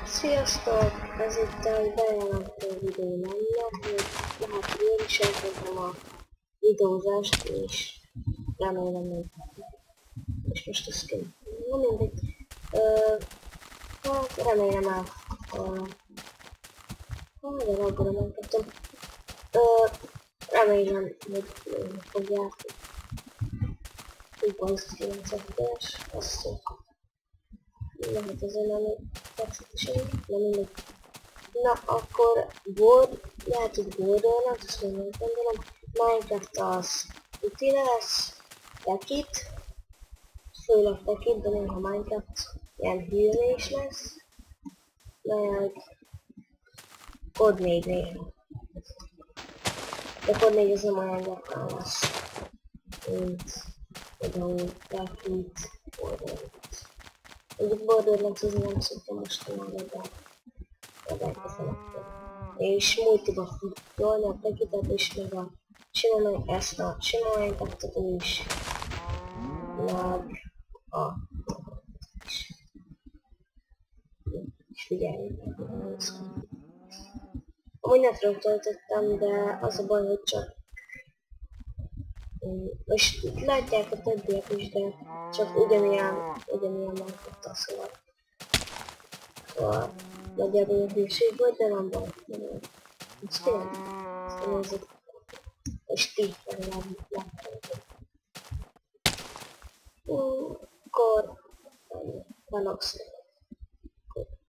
Sziasztok! Ez itt egy bejelentő videó lenne, hogy lehet én is elkezdem a videózást, és remélem nem. És most ezt kell. Na mindegy. Hát remélem el. De abban nem kaptam. Remélem, hogy fogják. Úgy van, 9 FPS, azt szok. Lehet ezen lenni tetszett, nem mindegy. Na, akkor lehet, hogy Borderlands, azt még nem gondolom. Minecraft az üti lesz, Tekit, főleg Tekit, de néha Minecraft ilyen hűre is lesz. Meg Code 4 néha. De Code 4 az nem olyan gyakran lesz, mint például Tekit, Borderlands. Egyik Borderlands az nem szoktam mostanában, de elkezdem. És multiba futolni a Tekitet is, meg a ezt a sima Minecraftot is, meg a és figyelj, amúgy netről töltöttem, de az a baj, hogy csak most látják a többiek is, de csak ugyanilyen Minecraft-tal, szóval nagyjából hűség volt, de nem baj. Most tényleg, ezt nézzük, és ti legalább láttátok. Akkor Vanox